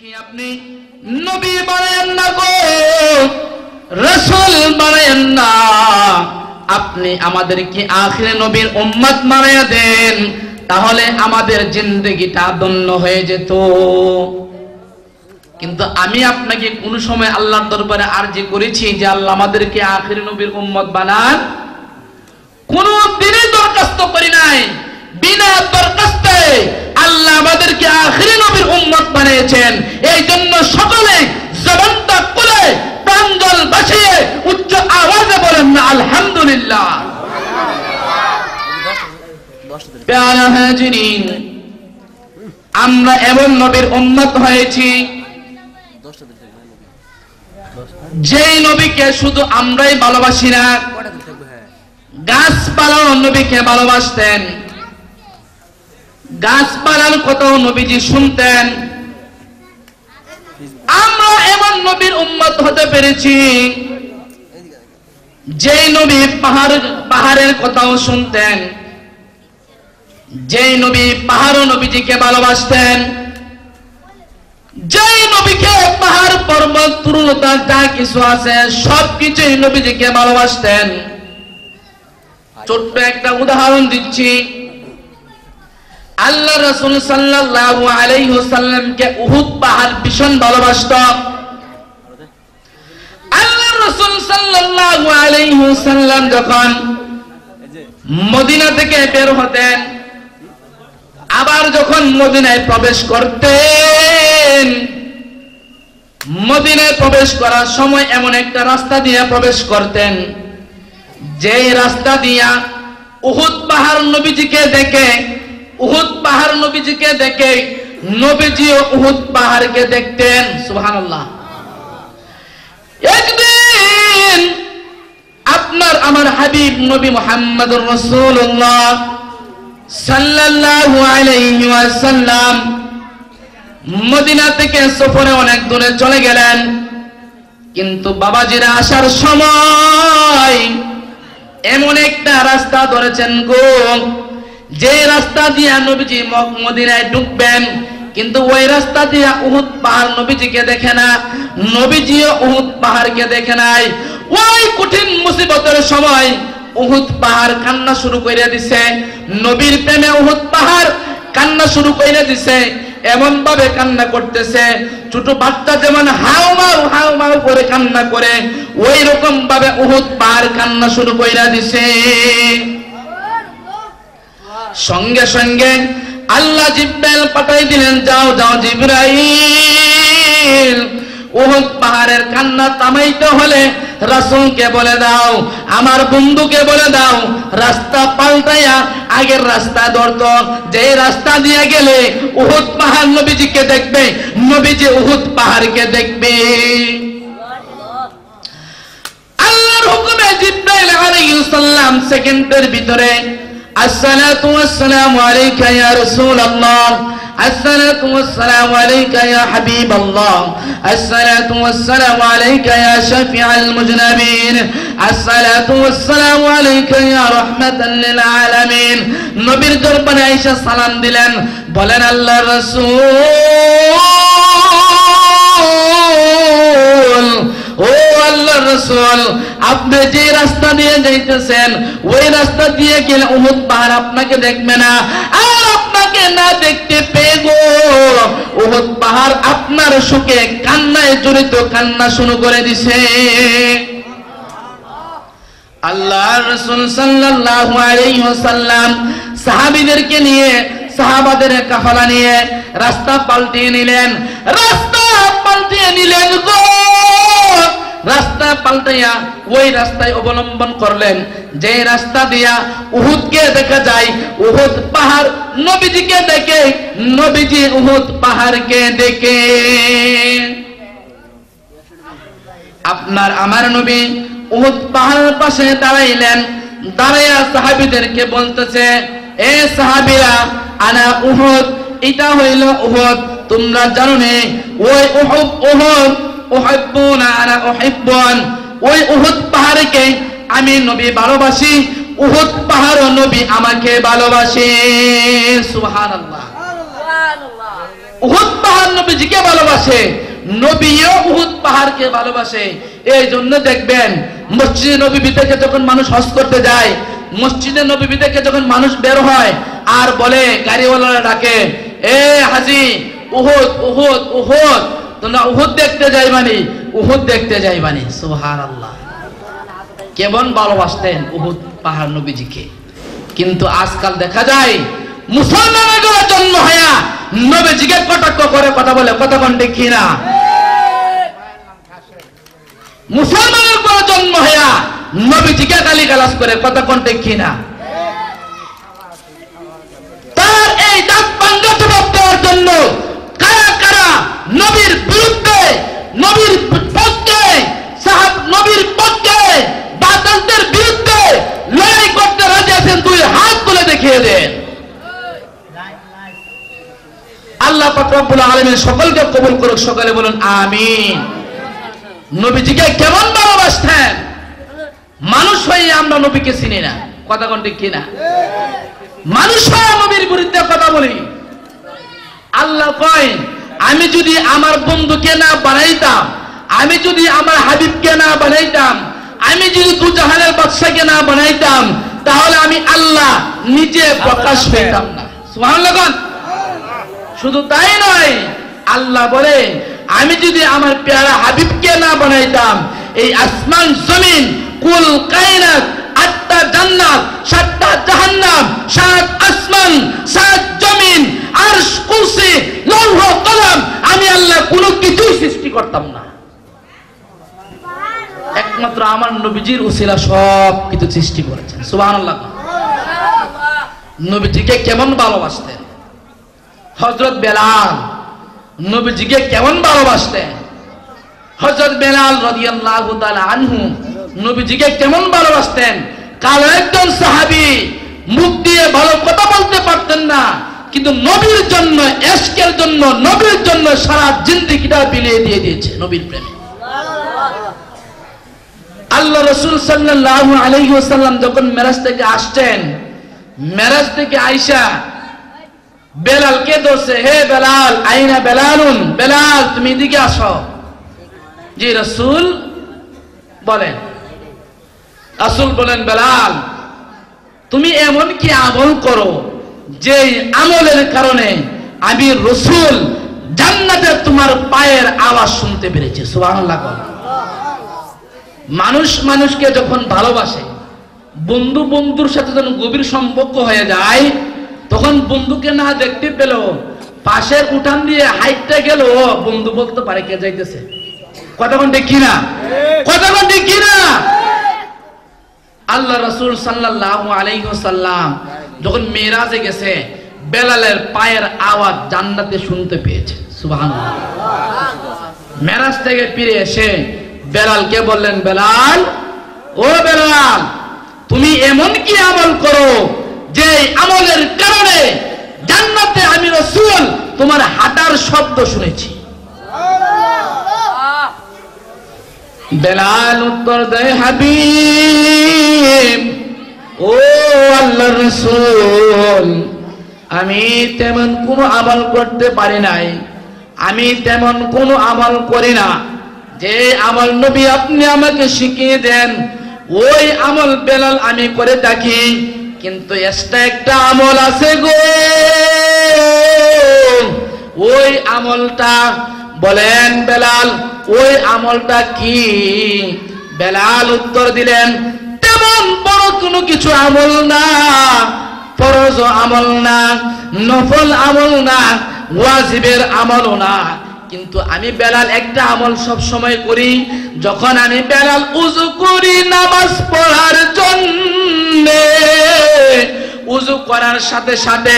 কি আপনি নবী বানায়েন না গো, রাসূল বানায়েন না, আপনি আমাদেরকে আখিরে নবীর উম্মত বানায়া দেন, তাহলে আমাদের জিন্দেগিটা ধন্য হয়ে যেত। কিন্তু আমি আপনাকে কোন সময় আল্লাহর দরবারে আরজি করেছি যে আল্লাহ আমাদেরকে আখিরে নবীর উম্মত বানান? কোন দিনই দরখাস্ত করি নাই। বিনা দরখাস্তে আল্লাহ আমাদেরকে আখিরে নবীর উম্মত বানিয়েছেন। এই জন্য সকলে জবানটা খুলে প্রাঞ্জল বাঁচিয়ে উচ্চ আওয়াজে বলেন না আলহামদুলিল্লাহ। প্যারা হাজিরিন, আমরা এমন নবীর উম্মত হয়েছি যেই নবীকে শুধু আমরাই ভালোবাসি না, গাছপালাও নবীকে ভালোবাসতেন, গাছপালার কথাও নবীজি শুনতেন। আমরা এমন নবীর উম্মত হতে পেরেছি যেই নবী পাহাড়ের কথাও শুনতেন, যেই নবী পাহাড়ও নবীজিকে ভালোবাসতেন, যেই নবীকে পাহাড় পর্বত তরুণতা যা কিছু আছে সবকিছুই নবীজিকে ভালোবাসতেন। ছোট্ট একটা উদাহরণ দিচ্ছি। আল্লাহ রাসূল সাল্লাল্লাহু আলাইহি ওয়াসাল্লামকে উহুদ পাহাড় ভীষণ ভালোবাসত। আল্লাহ রাসূল সাল্লাল্লাহু আলাইহি ওয়াসাল্লাম যখন মদিনা থেকে বের হতেন, আবার যখন মদিনায় প্রবেশ করতেন, মদিনায় প্রবেশ করার সময় এমন একটা রাস্তা দিয়ে প্রবেশ করতেন যেই রাস্তা দিয়া উহুদ পাহাড় নবীজিকে দেখে, উহুদ পাহাড় নবীজিকে দেখে নবীজিও উহুদ পাহাড়কে দেখতেন। সুবহানাল্লাহ। একদিন আপনার আমার হাবিব নবী মুহাম্মদুর রাসূলুল্লাহ সাল্লাল্লাহু আলাইহি ওয়াসাল্লাম মদিনা থেকে সফরে অনেক দূরে চলে গেলেন, কিন্তু বাবাজিরা আসার সময় এমন একটা রাস্তা ধরেছেন গো, যে রাস্তা দিয়ে নবীজি মদিনায় ঢুকবেন, কিন্তু ওই রাস্তা দিয়ে উহুদ পাহাড় নবীজিকে দেখে না, নবীজিও উহুদ পাহাড়কে দেখে নাই। ওই কঠিন মুসিবতের সময় উহুদ পাহাড় কান্না শুরু করে দিছে, নবীর প্রেমে উহুদ পাহাড় কান্না শুরু করে দিছে। এমন ভাবে কান্না করতেছে, ছোট বাচ্চা যেমন হাউমাউ করে কান্না করে, ওই রকম ভাবে উহুদ পাহাড় কান্না শুরু করে দিছে। সঙ্গে সঙ্গে আল্লাহ জিব্রাইল পাঠাই দিলেন, যাও যাও জিব্রাইল, উহুদ পাহাড়ের কান্না থামাইতে হলে রাসূলকে বলে দাও, আমার বন্ধুকে বলে দাও রাস্তা পাল্টাইয়া আগের রাস্তা ধরতো, যে রাস্তা দিয়ে গেলে উহুদ পাহাড় নবীজিকে দেখবে, নবীজি উহুদ পাহাড়কে দেখবে। আল্লাহর হুকুমে জিব্রাইল আলাইহিস সালাম সেকেন্ডের ভিতরে আসসালাতু ওয়াসসালামু আলাইকা ইয়া রাসূলুল্লাহ, الصلاة والسلام عليك يا حبيب الله، الصلاة والسلام عليك يا شفيع المذنبين، الصلاة والسلام عليك يا رحمة للعالمين। নবীর দরবারে আয়েশা সালাম দিলেন, বলেন আল্লাহর রাসূল, ও আল্লাহর রাসূল, আপনি যে রাস্তা দিয়ে যাইতেছেন ওই রাস্তা দিয়ে গেলে উহুদ পাহাড় আপনাকে দেখবে না, আর আপনাকে না দেখতে পেয়ে গো উহুদ পাহাড় আপনার শোকে কান্নায় জড়িত কান্না শুরু করে দিছে। আল্লাহর রাসূল সাল্লাল্লাহু আলাইহি ওয়াসাল্লাম সাহাবীদেরকে নিয়ে, সাহাবাদের কাফেলা নিয়ে রাস্তা পাল্টিয়ে নিলেন, রাস্তা পাল্টিয়ে নিলেন গো। রাস্তা পাল্টাইয়া ওই রাস্তায় অবলম্বন করলেন যে রাস্তা দিয়া উহুদকে দেখা যায়, উহুদ পাহাড় নবীজিকে দেখে, নবীজি উহুদ পাহাড়কে দেখে। আপনার আমার নবী উহুদ পাহাড়ের পাশে দাঁড়াইলেন, দাঁড়াইয়া সাহাবীদেরকে বলতেছে, এ সাহাবীরা, আনা উহুদ, এটা হইল উহুদ, তোমরা জানো না ওই উহুদ উহিব্বুনা আনা উহিব্বুন, ওই উহুদ পাহাড়কে আমি নবী ভালোবাসি, উহুদ পাহাড় নবী আমাকে ভালোবাসে। সুবহানাল্লাহ। উহুদ পাহাড় নবীজিকে ভালোবাসে। ভালোবাসে, নবীও উহুদ পাহাড়কে ভালোবাসে। এই জন্য দেখবেন মসজিদে নববী থেকে যখন মানুষ হজ করতে যায়, মসজিদে নববী থেকে যখন মানুষ বের হয় আর বলে, গাড়িওয়ালারা ডাকে, এ হাজি উহুদ উহুদ উহুদ, তোমরা উহুদ দেখতে যাইবানি, উহুদ দেখতে যাইবানি। সুবহানাল্লাহ, কেমন ভালোবাসতেন উহুদ পাহাড় নবীজিকে। কিন্তু আজকাল দেখা যায় মুসলমানের ঘরে জন্ম হইয়া নবীজিকে কটাক্ষ করে কথা বলে, কথা কোন ঠিক কিনা? মুসলমানের ঘরে জন্ম হইয়া নবীজিকে গালিগালাজ করে, কথা কোন ঠিক কিনা? তার এই দাঁত ভাঙা জবাব দেওয়ার জন্য কারা কারা নবীর বিরুদ্ধে, নবীর পক্ষে, সাহাব নবীর পক্ষে, বাতিলদের বিরুদ্ধে লড়াই করতে রাজি আছেন, দুই হাত তুলে দেখিয়ে দেন। আল্লাহ পাক রব্বুল আলামিন সকলকে কবুল করুক, সকলে বলুন আমিন। নবীজিকে কেমন ভালোবাসতেন। মানুষ হয়ে আমরা নবীকে চিনি না, কথা কোন ঠিক কিনা? মানুষ হয়ে নবীর বিরুদ্ধে কথা বলি। আল্লাহ কয়, আমি যদি আমার বন্ধুকে না বানাইতাম, আমি যদি আমার হাবিবকে না বানাইতাম, আমি যদি দু জাহানের বাদশাকে না বানাইতাম, তাহলে আমি আল্লাহ নিজে প্রকাশ পেতাম না। সুবহানাল্লাহ। শুধু তাই নয়, আল্লাহ বলে, আমি যদি আমার প্যারা হাবিবকে না বানাইতাম, এই আসমান জমিন, কুল কায়নাত, আটটা জান্নাত, সাতটা জাহান্নাম, সাত আসমান, সাত জমিন, আরশ, কুরসি, লৌহ কলম, আমি আল্লাহ কোনো কিছুই সৃষ্টি করতাম না। একমাত্র আমার নবীজির উসিলা সব কিছু সৃষ্টি করেছেন। সুবহানাল্লাহ। নবীজিকে কেমন ভালোবাসতেন। হযরত বেলাল নবীজিকে কেমন ভালোবাসতেন। হযরত বেলাল রাদিয়াল্লাহু তাআলা আনহু নবীজিকে কেমন ভালোবাসতেন। কাল একজন সাহাবী মুখ দিয়ে ভালো কথা বলতে পারতেন না, কিন্তু নবীর জন্য, ইশকের জন্য, নবীর জন্য সারা জিন্দেগিটা বিলিয়ে দিয়ে দিয়েছে নবীর প্রেমে। আল্লাহ রাসূল সাল্লাল্লাহু আলাইহি ওয়াসাল্লাম যখন মেরাজ থেকে আসছেন, মেরাজ থেকে আয়েশা বেলালকে ধরছে, হে বেলাল, আইনা বেলালুন, বেলাল তুমি এদিকে আসো। জি রাসূল বলেন। রাসূল বলেন, বেলাল তুমি এমন কি আমল করো যে আমলের কারণে আমি রাসূল জান্নাতে তোমার পায়ের আওয়াজ শুনতে পেরেছি। সুবহানাল্লাহ। মানুষ মানুষকে যখন ভালোবাসে, বন্ধু বন্ধুর সাথে যখন গভীর সম্পর্ক হয়ে যায়, তখন বন্ধুকে না দেখতে পেল, পাশের উঠান দিয়ে হাইটটা গেল, বন্ধু বলতে পারে কে যাইতেছে। কথা কোন ঠিক কিনা? কথা কোন ঠিক কিনা? আল্লাহ রাসূল সাল্লাল্লাহু আলাইহি ওয়াসাল্লাম যখন মেরাজে গেছে, বেলালের পায়ের আওয়াজ জান্নাতে শুনতে পেয়েছে। সুবহানাল্লাহ। মেরাজ থেকে ফিরে এসে বেলালকে বললেন, বেলাল, ও বেলাল তুমি এমন কি আমল করো যে আমলের কারণে জান্নাতে আমি রাসূল তোমার হাঁটার শব্দ শুনেছি। বেলাল উত্তর দেয়, হাবিব, ও আল্লাহর রাসূল, আমি তেমন কোনো আমল করতে পারি নাই, আমি তেমন কোনো আমল করি না। যে আমল নবী আপনি আমাকে শিখিয়ে দেন, ওই আমল বেলাল আমি করে থাকি, কিন্তু এক্সট্রা একটা আমল আছে গো। ওই আমলটা বলেন বেলাল, ওই আমলটা কি? বেলাল উত্তর দিলেন, তেমন বড় কোনো কিছু আমল না, ফরজ আমল না, নফল আমল না, ওয়াজিবের আমলও না, কিন্তু আমি বেলাল একটা আমল সব সময় করি। যখন আমি বেলাল উযু করি নামাজ পড়ার জন্য, উযু করার সাথে সাথে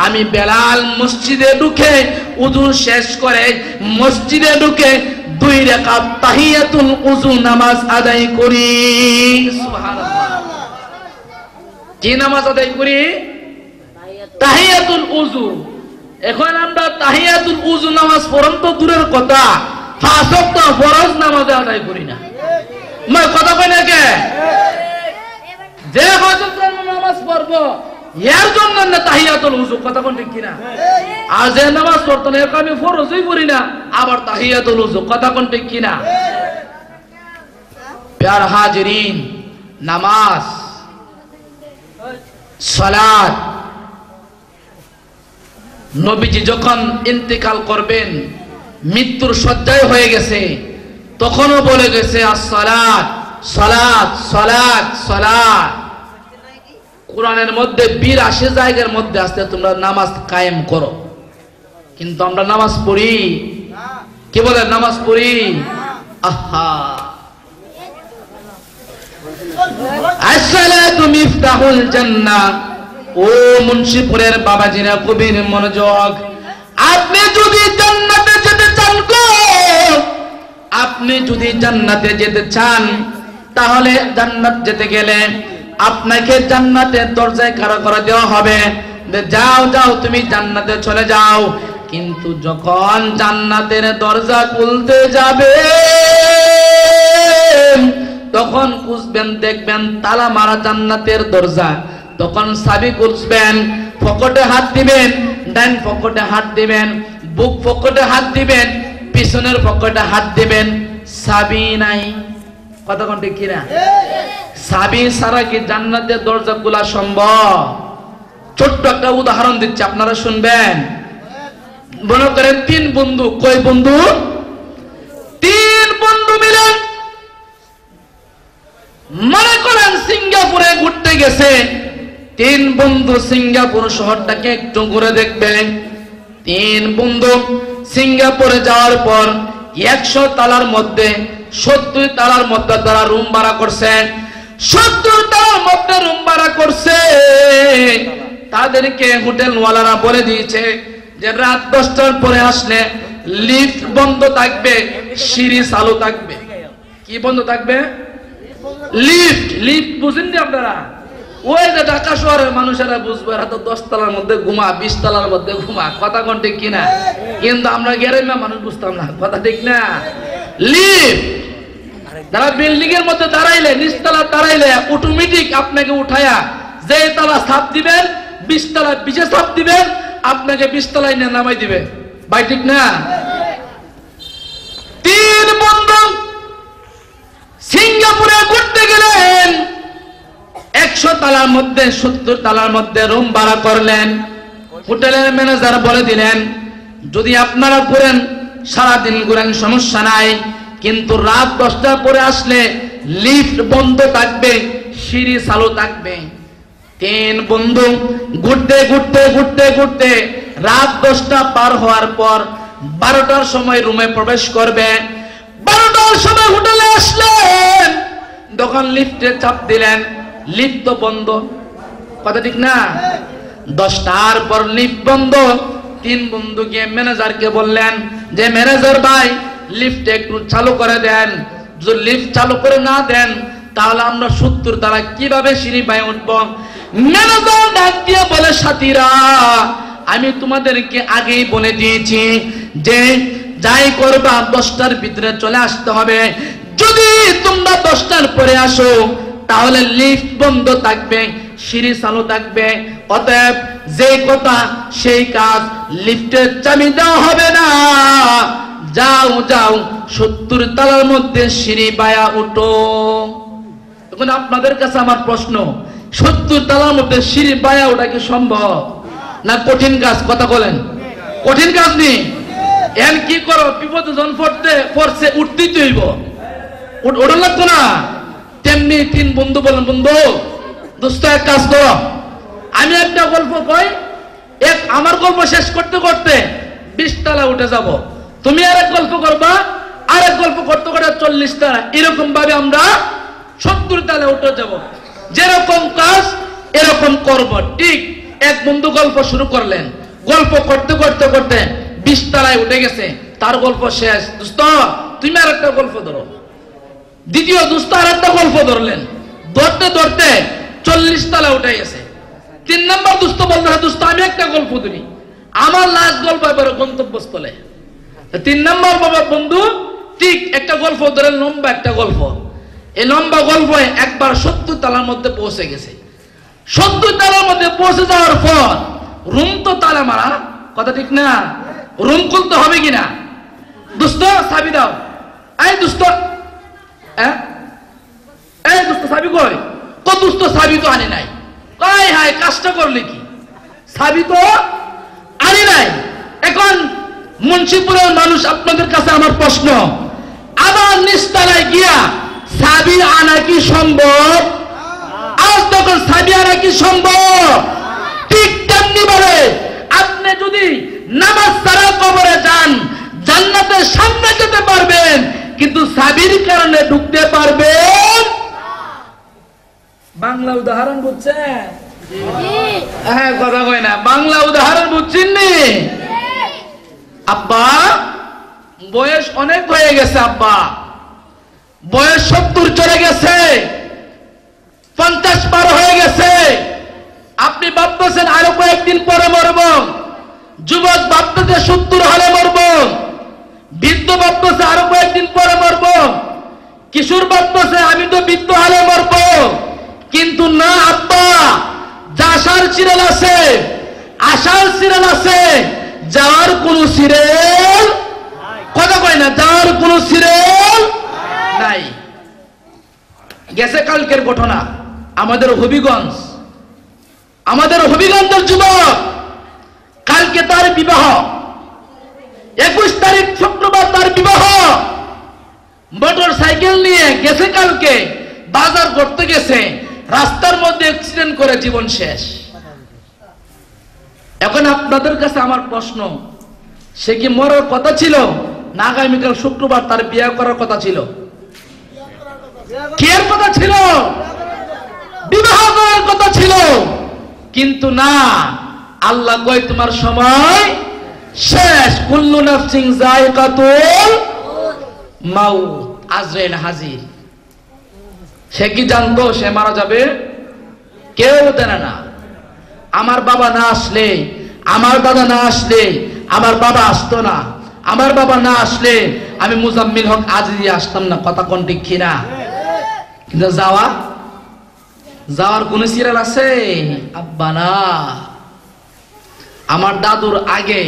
আমি বেলাল মসজিদে ঢুকে উযু শেষ করে মসজিদে ঢুকে 2 রাকাত তাহিয়াতুল উযু নামাজ আদায় করি। সুবহানাল্লাহ। কি নামাজ আদায় করি? তাহিয়াতুল উযু। এখন আমরা তাহিয়াতুল উযু নামাজ পড়ন তো দূরের কথা, 5 ওয়াক্ত ফরজ নামাজ আদায় করি না। মই কথা কই না কে? যে হযরত নামাজ পড়বো এর জন্য না তাহিয়াতুল ওযু, কথা কোন ঠিক কিনা? আর যে নামাজ পড়তো না এর আমি ফরজই পড়ি না, আবার তাহিয়াতুল ওযু, কথা কোন ঠিক কিনা? প্যার হাজিরিন, নামাজ, সালাত, নবীজি যখন ইন্তেকাল করবেন, মৃত্যুর শয্যায় হয়ে গেছে, তখনও বলে গেছে আসসালাত সালাত সালাত সালাত। কোরআনের মধ্যে 82 জায়গার মধ্যে আসতে তোমরা নামাজ কায়েম করো, কিন্তু আমরা নামাজ পড়ি? কি বলে নামাজ পড়ি? আহা, আসসালাতু মিফতাহুল জান্নাহ। ও মুন্সিপুরের বাবাজিরা, কবির মনোযোগ, আপনি যদি জান্নাতে যেতে চান গো, আপনি যদি জান্নাতে যেতে চান, তাহলে জান্নাত যেতে গেলে আপনাকে জান্নাতের দরজায় খাড়া করে দেওয়া হবে, যাও যাও তুমি জান্নাতে চলে যাও। কিন্তু যখন জান্নাতের দরজা খুলতে যাবে, তখন খুঁজবেন, দেখবেন তালা মারা জান্নাতের দরজা। তখন চাবি খুঁজবেন, পকেটে হাত দিবেন, ডান পকেটে হাত দিবেন, বুক পকেটে হাত দিবেন, পিছনের পকেটে হাত দিবেন, চাবি নাই। কথা কোন ঠিক কিনা? চাবি ছাড়া কি জান্নাতের দরজা খোলা সম্ভব? ছোট্ট একটা উদাহরণ দিচ্ছি, আপনারা শুনবেন। মনে করেন 3 বন্ধু, কয় বন্ধু? 3 বন্ধু মিলে মনে করেন সিঙ্গাপুরে ঘুরতে গেছে। 3 বন্ধু সিঙ্গাপুর শহরটাকে একটু ঘুরে দেখবেন। 3 বন্ধু সিঙ্গাপুরে যাওয়ার পর 100 তালার মধ্যে 70 তালার মধ্যে তারা রুম ভাড়া করছে। 70 তালার মধ্যে রুম ভাড়া করছে। তাদেরকে হোটেলওয়ালারা বলে দিয়েছে যে রাত 10টার পরে আসলে লিফট বন্ধ থাকবে, সিঁড়ি চালু থাকবে। কি বন্ধ থাকবে? লিফট। লিফট বুঝেন নি আপনারা? ওই যে ঢাকা শহরের মানুষেরা বুঝবে, এরা তো 10 তলার মধ্যে ঘুমা, 20 তলার মধ্যে ঘুমা, কথা কোন ঠিক কিনা? কিন্তু আমরা গ্রামের মানুষ বুঝতাম না, কথা ঠিক না? লিফট, যারা বিল্ডিং এর মধ্যে দাঁড়াইলে, নিচতলা দাঁড়াইলে অটোমেটিক আপনাকে উঠায়া যে তলা ছাপ দিবেন, 20 তলা পিছে ছাপ দিবেন, আপনাকে 20 তলায় নিয়ে নামাই দিবে, ভাই ঠিক না? 3 বন্ধু সিঙ্গাপুরে ঘুরতে গেলেন। 100 তালার মধ্যে 70 তালার মধ্যে রুম ভাড়া করলেন। হোটেলের ম্যানেজার বলে দিলেন, যদি আপনারা ঘুরেন, সারাদিন ঘুরেন, সমস্যা নাই, কিন্তু রাত 10টার পরে আসলে লিফট বন্ধ থাকবে, সিঁড়ি চালু থাকবে। 3 বন্ধু ঘুরতে ঘুরতে ঘুরতে ঘুরতে রাত 10টা পার হওয়ার পর 12টার সময় রুমে প্রবেশ করবে। 12টার সময় হোটেলে আসলেন, তখন লিফটে চাপ দিলেন, লিফট তো বন্ধ, কথা ঠিক না? 10টার পর লিফট বন্ধ। 3 বন্ধু গিয়ে ম্যানেজারকে বললেন যে ম্যানেজার ভাই, লিফট একটু চালু করে দেন। যদি লিফট চালু করে না দেন, তাহলে আমরা 70 তালা কিভাবে সিঁড়ি পায়ে উঠবো? ম্যানেজার ডাক দিয়ে বলে, সাথীরা, আমি তোমাদেরকে আগেই বলে দিয়েছি যে যাই করবা 10টার ভিতরে চলে আসতে হবে। যদি তোমরা 10টার পরে আসো, তাহলে লিফট বন্ধ থাকবে, সিঁড়ি চালু থাকবে। অতএব যে কথা সেই কাজ, লিফটের চাবি দেওয়া হবে না। যাও যাও 70 তলার মধ্যে সিঁড়ি বায়া উঠো। এখন আপনাদের কাছে আমার প্রশ্ন, 70 তলার মধ্যে সিঁড়ি বায়া ওঠা কি সম্ভব না কঠিন কাজ? কথা বলেন, কঠিন কাজ নেই। এন কি করো, বিপদে জন পড়ছে, উঠতেই হইব, ওটা লাগতো না। তেমনি 3 বন্ধু বলেন, বন্ধু দোস্ত এক কাজ করো, আমি একটা গল্প কই, আমার গল্প শেষ করতে করতে 20 তলা উঠে যাব, তুমি আরেক গল্প করবা, আরেক গল্প করতে করতে 40 তলা, এরকম ভাবে আমরা 70 তলা উঠে যাব। যেরকম কাজ এরকম করব। ঠিক 1 বন্ধু গল্প শুরু করলেন, গল্প করতে করতে করতে 20 তলায় উঠে গেছে, তার গল্প শেষ। দোস্ত তুমি আরেকটা গল্প ধরো। দ্বিতীয় দোস্ত আরেকটা গল্প ধরলেন, ধরতে ধরতে 40 তলা উঠে গেছে। 3 নম্বর দোস্ত বলতে, দোস্ত আমি একটা গল্প ধরি, আমার লাস্ট গল্প এবার গন্তব্যস্থলে। 3 নম্বর বাবা বন্ধু ঠিক একটা গল্প ধরে, লম্বা একটা গল্প। এই লম্বা গল্প একবার 70 তলার মধ্যে পৌঁছে গেছে। 70 তলার মধ্যে পৌঁছে যাওয়ার পর রুম তো তালা মারা, কথা ঠিক না? রুম খুলতে হবে কিনা? দোস্ত চাবি দাও, এই দোস্ত, এই দোস্ত চাবি কই? দোস্ত চাবি তো আনি নাই। কয় হায়, কাজটা করলে কি? চাবি তো আনি নাই। এখন মুন্সিপুরের মানুষ, আপনাদের কাছে আমার প্রশ্ন, আবার নিচতলায় গিয়া চাবি আনা কি সম্ভব? আজ তখন চাবি আনা কি সম্ভব? ঠিক তেমনি ভাবে আপনি যদি নামাজ ছাড়া কবরে যান, জান্নাতের সামনে যেতে পারবেন, কিন্তু চাবির কারণে ঢুকতে পারবেন। বাংলা উদাহরণ বুঝছেন? হ্যাঁ, কথা কয় না, বাংলা উদাহরণ বুঝছেন নি? আব্বা বয়স অনেক হয়ে গেছে, আব্বা বয়স 70 চলে গেছে, 50 পার হয়ে গেছে। আপনি ভাবতেছেন আরো কয়েকদিন পরে মরব। যুবক ভাবতেছে 70 হলে মরব। বৃদ্ধ ভাবতেছে আরো কয়েকদিন পরে মরব। কিশোর ভাবতেছে আমি তো বৃদ্ধ হলে মরব। কিন্তু না আব্বা, আসার সিরিয়াল আছে, আসার সিরিয়াল আছে, যাওয়ার কোন সিরিয়াল, কথা কয় না, যাওয়ার কোন সিরিয়াল নাই। গেছে কালকের ঘটনা, আমাদের হবিগঞ্জের যুবক, কালকে তার বিবাহ, 21 তারিখ শুক্রবার তার বিবাহ। মোটর সাইকেল নিয়ে গেছে, কালকে বাজার করতে গেছে, রাস্তার মধ্যে অ্যাক্সিডেন্ট করে জীবন শেষ। এখন আপনাদের কাছে আমার প্রশ্ন, সে কি মরার কথা ছিল না আগামীকাল শুক্রবার তার বিয়ে করার কথা ছিল? কি এর কথা ছিল? বিবাহ করার কথা ছিল। কিন্তু না, আল্লাহ কয় তোমার সময় শেষ। কুল্লু নাফসিন যায়কাতুল মাউত, আজরাইল হাজির। সে কি জানতো সে মারা যাবে? কেউ জানে না। আমার বাবা না আসলে, আমার দাদা না আসলে, আমার বাবা আসতো না। আমার বাবা না আসলে আমি মুজাম্মিল হক আজিজি আসতাম না, কথা কোন ঠিক কিনা? কিন্তু যাওয়ার কোন সিরিয়াল আছে? আব্বা না। আমার দাদুর আগে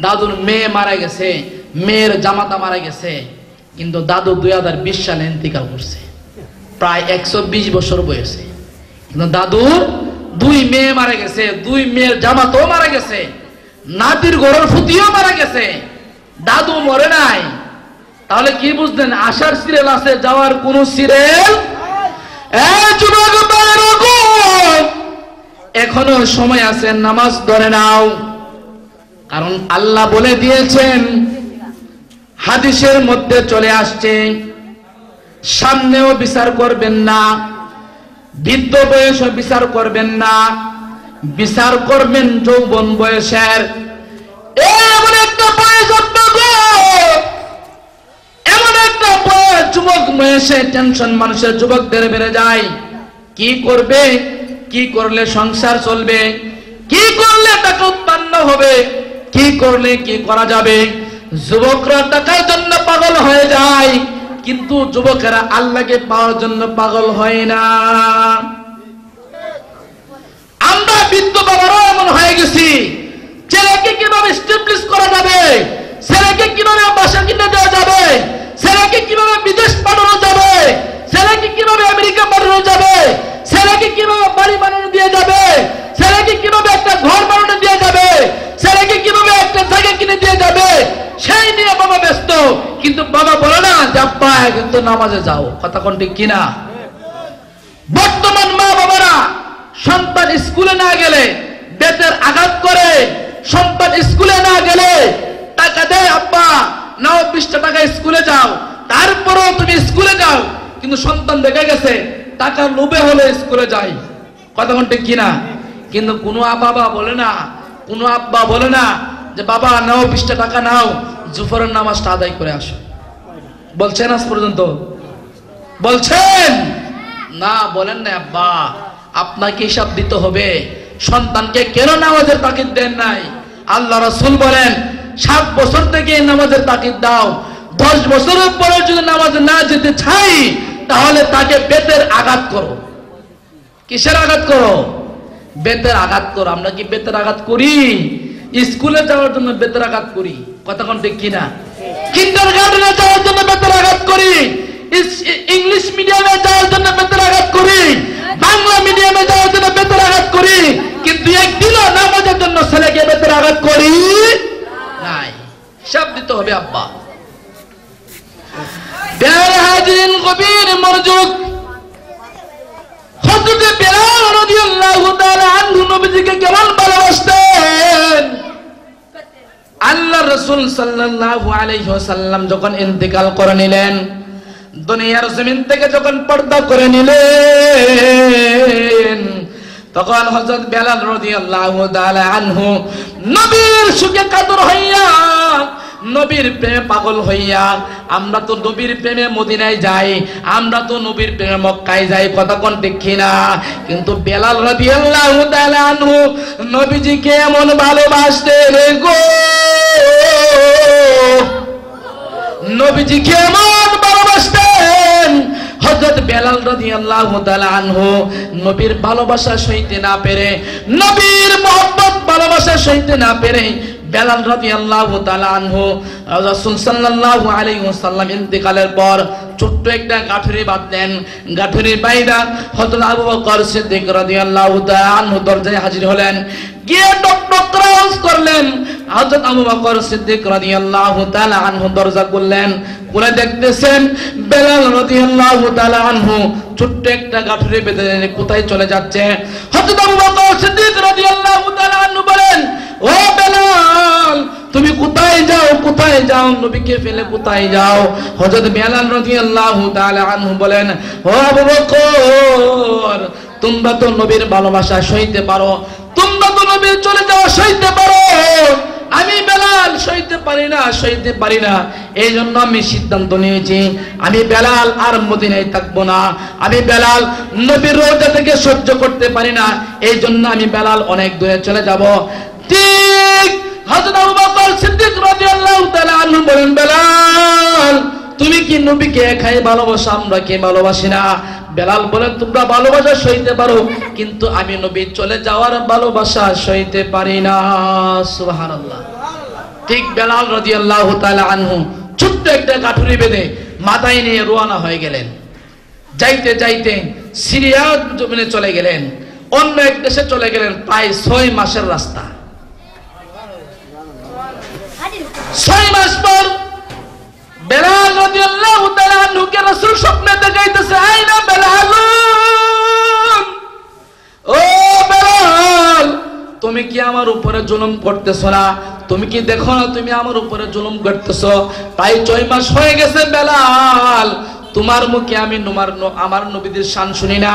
দাদুর মেয়ে মারা গেছে, মেয়ের জামাতা মারা গেছে, কিন্তু দাদু 2020 সালে ইন্তিকাল করছে, প্রায় 120 বছর বয়সে। কিন্তু দাদুর 2 মেয়ে মারা গেছে, 2 মেয়ের জামাতাও মারা গেছে, নাতির ঘরের ফুতিও মারা গেছে, দাদু মরে নাই। তাহলে কি বুঝলেন? আসার সিরিয়াল আছে, যাওয়ার কোন সিরিয়াল? এখনো সময় আছে, নামাজ ধরে নাও। কারণ আল্লাহ বলে দিয়েছেন, হাদিসের মধ্যে চলে আসছে, সামনেও বিচার করবেন না, বৃদ্ধ বয়সও বিচার করবেন না, বিচার করবেন যৌবন বয়সের। এমন একটা বয়স, এমন একটা বয়স, যুবক বয়সে টেনশন মানুষের, যুবকদের বেড়ে যায়। কি করবে, কি করলে সংসার চলবে, কি করলে টাকা উৎপন্ন হবে, কি করলে কি করা যাবে। যুবকরা টাকার জন্য পাগল হয়ে যায়, কিন্তু যুবকেরা আল্লাহকে পাওয়ার জন্য পাগল হয় না। আমরা বৃদ্ধ বাবারাও এমন হয়ে গেছি, ছেলেকে কিভাবে এস্টাবলিশ করা যাবে, ছেলেকে কিভাবে বাসা কিনে দেওয়া যাবে, ছেলেকে কিভাবে বিদেশ পাঠানো যাবে, ছেলেকে কিভাবে আমেরিকা পাঠানো যাবে, ছেলেকে কিভাবে বাড়ি বানানো দিয়ে যাবে, ছেলেকে কিভাবে একটা ঘর বানানো দিয়ে যাবে, ছেলেকে কিভাবে একটা জায়গা কিনে দিয়ে যাবে, সেই নিয়ে বাবা ব্যস্ত। কিন্তু বাবা বলে না যে আব্বা কিন্তু নামাজে যাও, কথা কোন ঠিক কিনা? বর্তমান মা বাবারা সন্তান স্কুলে না গেলে বেতের আঘাত করে, সন্তান স্কুলে না গেলে টাকা দেয়, আব্বা নাও 20 টাকা স্কুলে যাও, তারপরেও তুমি স্কুলে যাও। কিন্তু সন্তান দেখা গেছে টাকা লোভে হলে স্কুলে যাই, কথা কোন ঠিক কিনা? কিন্তু কোনো বাবা বলে না, কোনো আব্বা বলে না যে বাবা নাও 20 টাকা নাও, জুফরের নামাজটা আদায় করে আসো। বলছেন আজ পর্যন্ত? বলছেন না? বলেন না। আব্বা আপনাকে হিসাব দিতে হবে, সন্তানকে কেন নামাজের তাকিদ দেন নাই? আল্লাহ রাসূল বলেন 7 বছর থেকে নামাজের তাকিদ দাও, 10 বছরের পরে যদি নামাজে না যেতে চাই তাহলে তাকে বেতের আঘাত করো। কিসের আঘাত করো? বেতের আঘাত করো। আমরা কি বেতের আঘাত করি? স্কুলে যাওয়ার জন্য বেতের আঘাত করি, কথা কোন ঠিক কিনা? কিন্ডারগার্টেনে যাওয়ার জন্য বেতের আঘাত করি, ইংলিশ মিডিয়ামে যাওয়ার জন্য বেতের আঘাত করি, বাংলা মিডিয়ামে যাওয়ার জন্য বেতের আঘাত করি, কিন্তু একদিনও নামাজের জন্য ছেলেকে বেতের আঘাত করি নাই। হিসাব দিতে হবে আব্বা। প্যারে হাজিরিন গভীর মনোযোগ, হযরত বেলাল রাদিয়াল্লাহু তাআলা আনহু নবীজিকে কেমন ভালোবাসতেন। আল্লাহ রাসূল সাল্লাল্লাহু আলাইহি ওয়াসাল্লাম যখন ইন্তেকাল করে নিলেন, দুনিয়ার জমিন থেকে যখন পর্দা করে নিলেন, তখন হযরত বেলাল রাদিয়াল্লাহু তাআলা আনহু নবীর সুখে কাতর হইয়া, নবীর প্রেমে পাগল হইয়া, আমরা তো নবীর প্রেমে মদিনায় যাই, আমরা তো নবীর প্রেমে মক্কায় যাই, কথা কোন ঠিক কিনা? কিন্তু বেলাল রাদিয়াল্লাহু তাআলা আনহু নবীজিকে এমন ভালোবাসতেন গো, নবীজিকে এমন ভালোবাসতেন, হযরত বেলাল রাদিয়াল্লাহু তাআলা আনহু নবীর ভালোবাসা সইতে না পেরে, নবীর মহব্বত ভালোবাসা সইতে না পেরে বেলাল রাদিয়াল্লাহু তাআলা আনহু রাসূল সাল্লাল্লাহু আলাইহি ওয়াসাল্লাম ইন্তেকালের পর ছোট্ট একটা গাঠুরি বাঁধলেন। গাঠুরি বাইরা হযরত আবু বকর সিদ্দিক রাদিয়াল্লাহু তাআলা আনহু দরজায় হাজির হলেন, গিয়ে টক টক করে আওয়াজ করলেন। হযরত আবু বকর সিদ্দিক রাদিয়াল্লাহু তাআলা আনহু দরজা খুললেন, খুলে দেখতেছেন বেলাল রাদিয়াল্লাহু তাআলা আনহু ছোট্ট একটা গাঠুরি বেঁধে কোথায় চলে যাচ্ছে। হযরত আবু বকর সিদ্দিক রাদিয়াল্লাহু তাআলা আনহু বলেন, ও বেলাল তুমি কোথায় যাও, কোথায় যাও, নবীকে ফেলে কোথায় যাও? হযরত বেলাল রাদিয়াল্লাহু তাআলা আনহু বলেন, ও আবু বকর তোমরা তো নবীর ভালোবাসা সইতে পারো, তোমরা তো নবীর চলে যাওয়া সইতে পারো, আমি বেলাল সইতে পারি না, সইতে পারি না। এই জন্য আমি সিদ্ধান্ত নিয়েছি, আমি বেলাল আর মদিনায় থাকবো না, আমি বেলাল নবীর রওজা থেকে সহ্য করতে পারি না, এই জন্য আমি বেলাল অনেক দূরে চলে যাব। ঠিক হযরত আবু বকর সিদ্দিক রাদিয়াল্লাহু তাআলা আনহু বলেন, বেলাল তুমি কি নবীকে একাই ভালোবাসো, আমরা কি ভালোবাসি না? বেলাল বলেন, তোমরা ভালোবাসা সইতে পারো, কিন্তু আমি নবী চলে যাওয়ার ভালোবাসা সইতে পারি না। সুবহানাল্লাহ। ঠিক বেলাল রাদিয়াল্লাহু তাআলা আনহু ছোট্ট একটা গাঠুরি বেঁধে মাথায় নিয়ে রওনা হয়ে গেলেন। যাইতে যাইতে সিরিয়া জমিনে চলে গেলেন, অন্য এক দেশে চলে গেলেন, প্রায় 6 মাসের রাস্তা। 6 মাস পর বেলাল রাদিয়াল্লাহু তাআলা আনহুকে রাসূল স্বপ্নে দেখাইতেছে, আইনা বেলাল, ও বেলাল তুমি কি আমার উপরে জুলুম করতেছ না? তুমি কি দেখো না তুমি আমার উপরে জুলুম করতেছ? প্রায় 6 মাস হয়ে গেছে বেলাল, তোমার মুখে আমি আমার নবীদের শান শুনি না,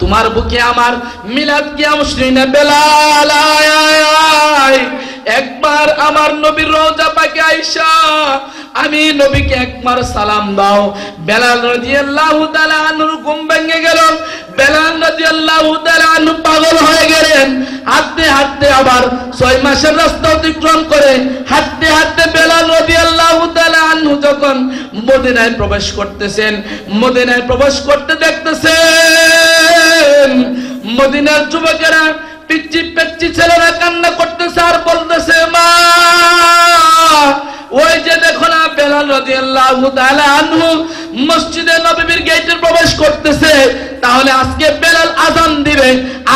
তোমার বুকে আমার মিলাদ কিয়াম শুনি না। বেলাল একবার আমার নবীর রওজা পাকে আইসা আমি নবীকে একবার সালাম দাও। বেলাল রাদিয়াল্লাহু তাআলা আনহুর ঘুম ভেঙে গেল, বেলাল রাদিয়াল্লাহু তাআলা আনহু পাগল হয়ে গেলেন। হাঁটতে হাঁটতে আবার 6 মাসের রাস্তা অতিক্রম করে হাঁটতে হাঁটতে বেলাল রাদিয়াল্লাহু তাআলা আনহু যখন মদিনায় প্রবেশ করতেছেন, মদিনায় প্রবেশ করতে দেখতেছেন মদিনার যুবকেরা, পিচ্চি পিচ্চি ছেলেরা কান্না করতেছে আর বলতেছে, মা ওই যে দেখো না বেলাল রাদিয়াল্লাহু তাআলা আনহু মসজিদে নববীর গেটে প্রবেশ করতেছে, তাহলে আজকে বেলাল আযান দিবে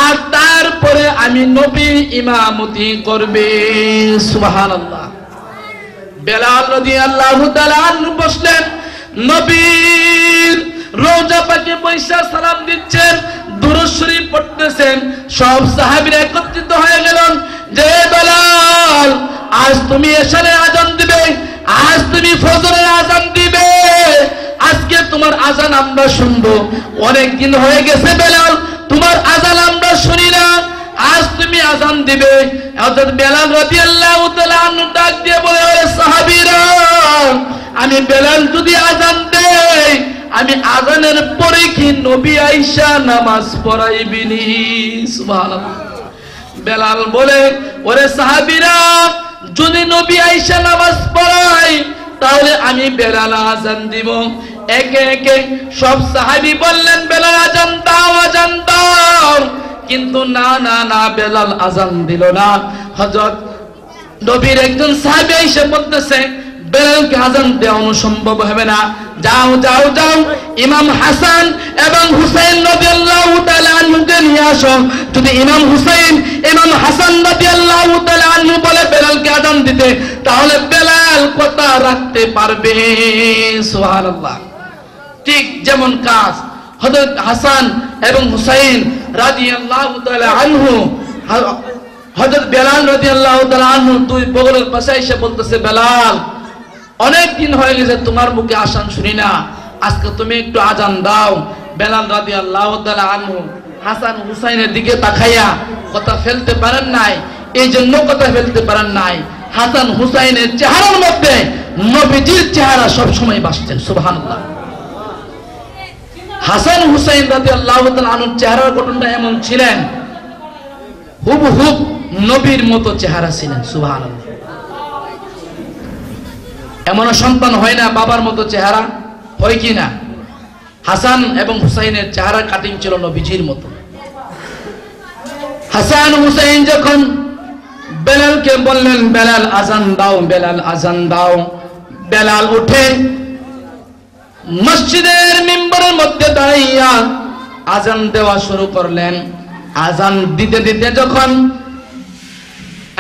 আর তারপরে আমি নবী ইমামতি করবে। সুবহানাল্লাহ। বেলাল রাদিয়াল্লাহু তাআলা আনহু বসলেন, নবীর রওজা পাকে বৈশা সালাম দিচ্ছেন, দুরূদ শরীফ পড়তেছেন। সব সাহাবীরা একত্রিত হয়ে গেলেন, যে বেলাল আজ তুমি এশারের আযান দিবে, আজ তুমি ফজরের আযান দিবে, আজকে তোমার আযান আমরা শুনবো। অনেক দিন হয়ে গেছে বেলাল তোমার আযান আমরা শুনি না, আজ তুমি আযান দিবে। হযরত বেলাল রাদিয়াল্লাহু তাআলা আনহু ডাক দিয়ে বলে, ওরে সাহাবীরা আমি বেলাল যদি আযান দেই, আমি আযানের পরে কি নবী আয়েশা নামাজ পড়াইবিনি? সুবহানাল্লাহ। বেলাল বলে, ওরে সাহাবীরা যদি নবী আয়েশা নামাজ পড়ায় তাহলে আমি বেলাল আযান দিব। একে একে সব সাহাবী বললেন, বেলাল আযান দাও, আযান দাও। কিন্তু না না না, বেলাল আজান দিল না। হযরত নবীর একজন সাহাবী এসে বলতেছে, বেলালকে আজান দেওয়া সম্ভব হবে না, যাও যাও যাও, ইমাম হাসান এবং হুসাইন রাদিয়াল্লাহু তাআলা আনহুকে নিয়ে আসো। যদি ইমাম হুসাইন ইমাম হাসান রাদিয়াল্লাহু তাআলা আনহু বলে বেলালকে আজান দিতে, তাহলে বেলাল কথা রাখতে পারবে। সুবহানাল্লাহ। ঠিক যেমন কাজ হযরত হাসান এবং হুসাইন রাদিয়াল্লাহু তাআলা আনহু, হযরত বেলাল রাদিয়াল্লাহু তাআলা আনহু দুই বগলের পাশে এসে বলতেছে, বেলাল অনেক দিন হয়ে গেছে তোমার মুখে আজান শুনি না, আজকে তুমি একটু আজান দাও। বেলাল রাদিয়াল্লাহু তাআলা আনহু হাসান হুসাইনের দিকে তাকাইয়া কথা ফেলতে পারেন নাই। এই জন্য কথা ফেলতে পারেন নাই, হাসান হুসাইনের চেহারার মধ্যে নবীজির চেহারা সব সময় ভাসতেন। সুবহানাল্লাহ। হাসান হুসাইন রাদিয়াল্লাহু তাআলা আনহুর চেহারার গঠনটা এমন ছিলেন, হুবহুব নবীর মতো চেহারা ছিলেন। সুবহানাল্লাহ। এমন সন্তান হয় না বাবার মতো চেহারা, হয় কি না? হাসান এবং হুসাইনের চেহারা কাটিং ছিল নবীজির মতো। হাসান হুসাইন যখন বেলালকে বললেন, বেলাল আজান দাও, বেলাল আজান দাও, বেলাল উঠে মসজিদের মিম্বরের মধ্যে দাঁড়াইয়া আজান দেওয়া শুরু করলেন। আজান দিতে দিতে যখন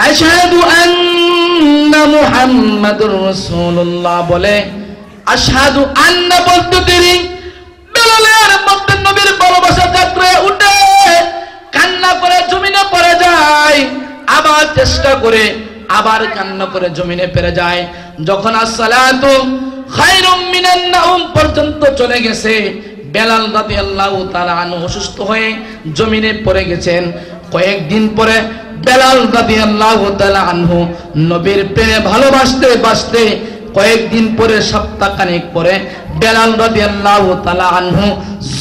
আশহাদু আন্না মুহাম্মাদুর রাসূলুল্লাহ বলে, আশহাদু আন্না বলতে দেরি বেলালের মধ্যে নবীর ভালোবাসা যাত্রা উঠে কান্না করে জমিনে পড়ে যায়, আবার চেষ্টা করে আবার কান্না করে জমিনে পড়ে যায়। যখন আসসালাতু খায়রুম মিনান নাওম পর্যন্ত চলে গেছে, বেলাল রাদিয়াল্লাহু তাআলা আনহু অসুস্থ হয়ে জমিনে পড়ে গেছেন। কয়েকদিন পরে বেলাল রাদিয়াল্লাহু তাআলা আনহু নবীর প্রেমে ভালোবাসতে বাসতে কয়েকদিন পরে, সপ্তাহখানেক পরে বেলাল রাদিয়াল্লাহু তাআলা আনহু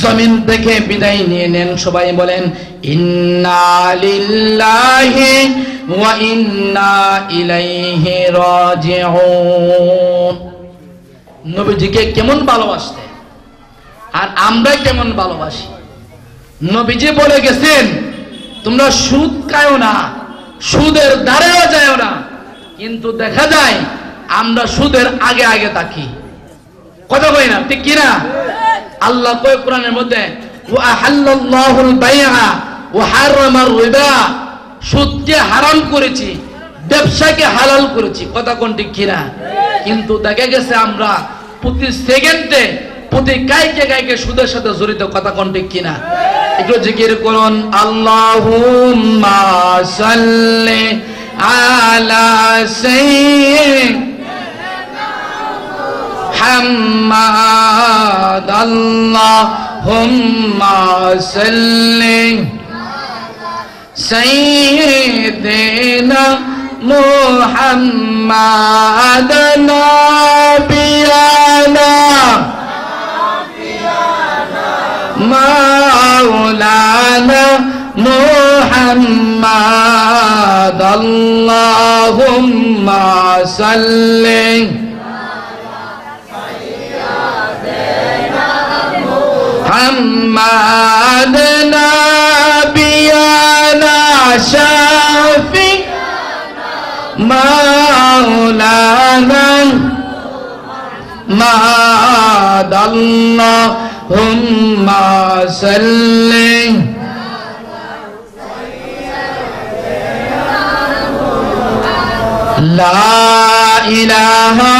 জমিন থেকে বিদায় নিয়ে নেন। সবাই বলেন ইন্না লিল্লাহি ওয়া ইন্না ইলাইহি রাজিউন। নবীজিকে কেমন ভালোবাসতেন আর আমরা কেমন ভালোবাসি। নবীজি বলে গেছেন, তোমরা সুদ খাও না, সুদের ধারেও যাও না। কিন্তু দেখা যায় আমরা সুদের আগে আগে থাকি, কথা কই না, ঠিক কিনা? আল্লাহ কয় কোরআনের মধ্যে, ওয়া আহাল্লাল্লাহুল বাইআ ওয়া হারামার রিবা, সুদকে হারাম করেছি, ব্যবসাকে হালাল করেছি, কথা কোন ঠিক কিনা? কিন্তু দেখা গেছে আমরা প্রতি সেকেন্ডে প্রতি কাইকে কাইকে সুদের সাথে জড়িত, কথা কোন ঠিক কিনা? একটু জিকির করুন, আল্লাহুম্মা সাল্লি আলা সাইয়্যিদিনা মুহাম্মাদ, আল্লাহুম্মা সাল্লি সাইয়্যিদিনা মুহাম্মাদ নাবিয়ানা মাওলানা মুহাম্মাদ, আল্লাহুম্মা সাল্লি মুহাম্মাদ নাবিয়ানা শাফি মাওলানা মাদ, আল্লাহুম্মা সাল্লি লা ইলাহা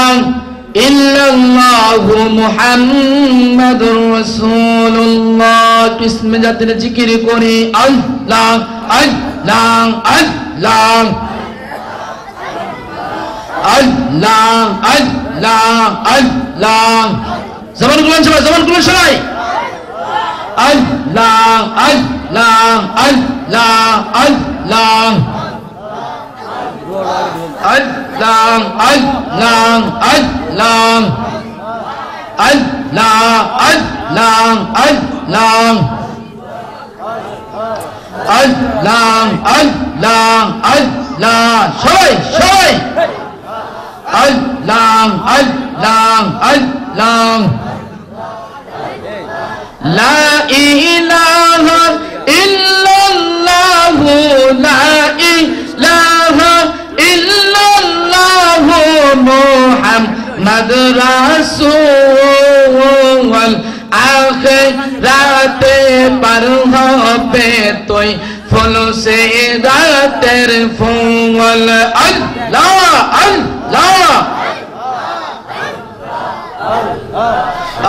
ইল্লাল্লাহু মুহাম্মাদুর রাসূলুল্লাহ। ইসমে জাতের জিকির করি, আল্লাহ আল্লাহ আল্লাহ আল্লাহ আল্লাহ আল্লাহ। জবান খুলেন সবাই, জবান খুলেন সবাই। আল্লাহ আল্লাহ আল্লাহ আল্লাহ আল্লাহ আল্লাহ আল্লাহ আল্লাহ আল্লাহ আল্লাহ আল্লাহ আল্লাহ আল্লাহ। সবাই সবাই আল্লাহ আল্লাহ আল্লাহ। লা ইলাহা ইল্লাল্লাহ রাসূল আখিরাতে পার হবে তুই ফুল সে রাতের ফুল আল্লাহ আল্লাহ আল্লাহ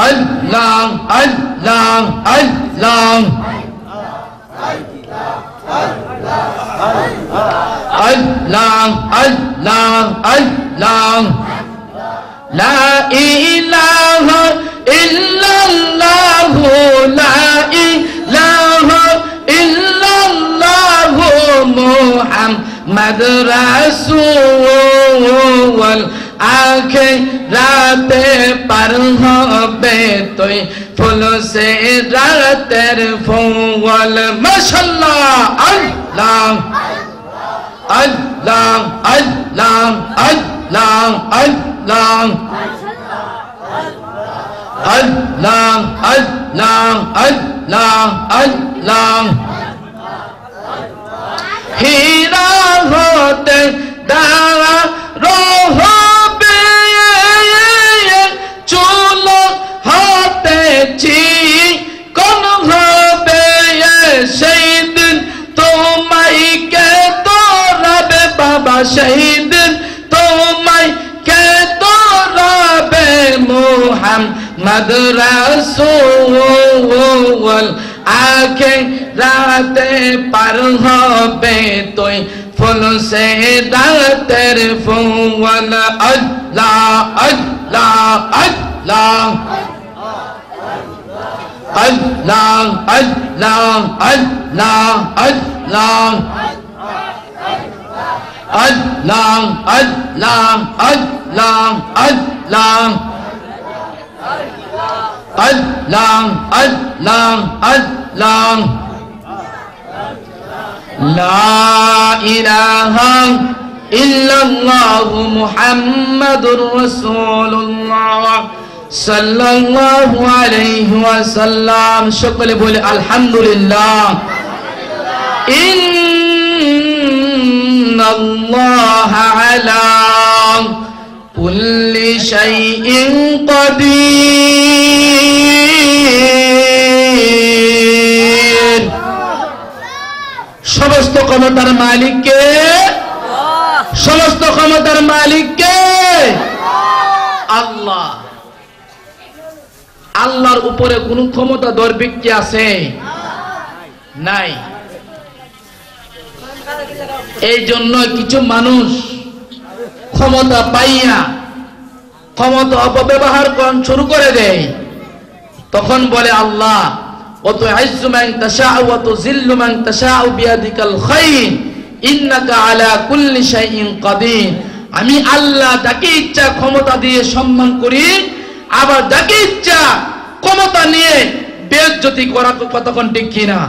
আল্লাহ আল্লাহ আল্লাহ আল্লাহ আল্লাহ লা ইলাহা ইল্লাল্লাহ লা ইলাহা ইল্লাল্লাহ মুহাম্মাদুর রাসূল আখিরাতে পার হবে তুই ফুল সে রাতের ফুল মাশাআল্লাহ আল্লাহ আল্লাহ আল্লাহ আল্লাহ আল্লাহ আল্লাহ আল্লাহ আল্লাহ আল্লাহ হীরা হতে দাঁড়া রহবে চুল হতে চিকন হবে সেই দিন তোমায় কে তোরাবে বাবা সেই দিন তোমায় কে তোরাবে মুহাম্মদ রাসূল আখিরাতে পার হবে তুই ফুল সে রাতের ফুল আল্লাহ আল্লাহ আল্লাহ আল্লাহ আল্লাহ আল্লাহ আল্লাহ আল্লাহ আল্লাহ আল্লাহ আল্লাহ আল্লাহ আল্লাহ আল্লাহ লা ইলাহা ইল্লাল্লাহ মুহাম্মাদুর রাসূলুল্লাহ সাল্লাল্লাহু আলাইহি ওয়াসাল্লাম সকলে বলে আলহামদুলিল্লাহ ইন্নাল্লাহা আলা কুল্লি শাইইন কাদির সমস্ত ক্ষমতার মালিক কে সমস্ত ক্ষমতার মালিক কে আল্লাহ আল্লাহর উপরে কোন ক্ষমতা দরবিক কি আছে নাই এই জন্য কিছু মানুষ ক্ষমতা পাইয়া ক্ষমতা অপব্যবহার শুরু করে দেয় তখন বলে আল্লাহ وتعز من تشاء وتذل من تشاء بيدك الخير إنك على كل شيء قدير আমি আল্লাহ যাকে ইচ্ছা ক্ষমতা দিয়ে সম্মান করি আবার যাকে ইচ্ছা ক্ষমতা নিয়ে বেইজ্জতি করা কতক্ষণ ঠিক কিনা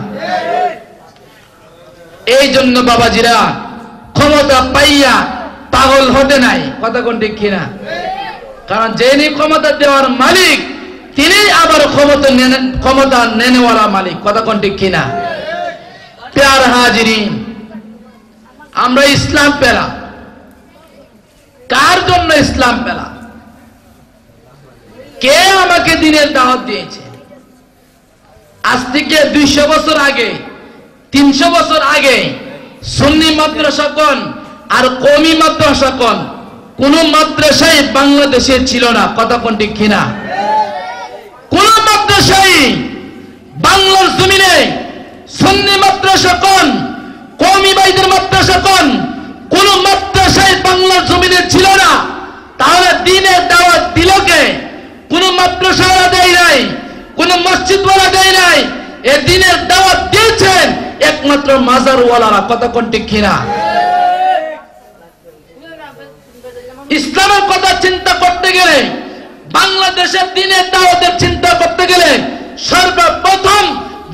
এই জন্য বাবাজিরা ক্ষমতা পাইয়া পাগল হতে নাই কতক্ষণ ঠিক কিনা কারণ যিনি ক্ষমতা দেওয়ার মালিক তিনি আবার ক্ষমতা নেনেওয়ালা মালিক কতক্ষণ ঠিক কিনা প্যার হাজিরিন আমরা ইসলাম পেলাম কার জন্য ইসলাম পেলাম কে আমাকে দ্বীনের দাওয়াত দিয়েছে আজ থেকে 200 বছর আগে 300 বছর আগে সুন্নি মাদ্রাসা কোন আর কওমি মাদ্রাসা কোন কোন মাদ্রাসায় বাংলাদেশে ছিল না কতক্ষণ ঠিক কিনা কোন মাদ্রাসায় বাংলার জমিনে সুন্নি মাদ্রাসা কোন কওমি ভাইদের মাদ্রাসা কোন কোন মাদ্রাসায় বাংলার জমিনে ছিল না তাহলে দ্বীনের দাওয়াত দিল কে কোন মাদ্রাসাওয়ালা দেয় নাই কোন মসজিদওয়ালা দেয় নাই এই দ্বীনের দাওয়াত দিয়েছেন একমাত্র মাজারওয়ালারা কতক্ষণ ঠিক কিনা ইসলামের কথা চিন্তা করতে গেলে বাংলাদেশের দ্বীনের দাওয়াতের চিন্তা করতে গেলে সর্বপ্রথম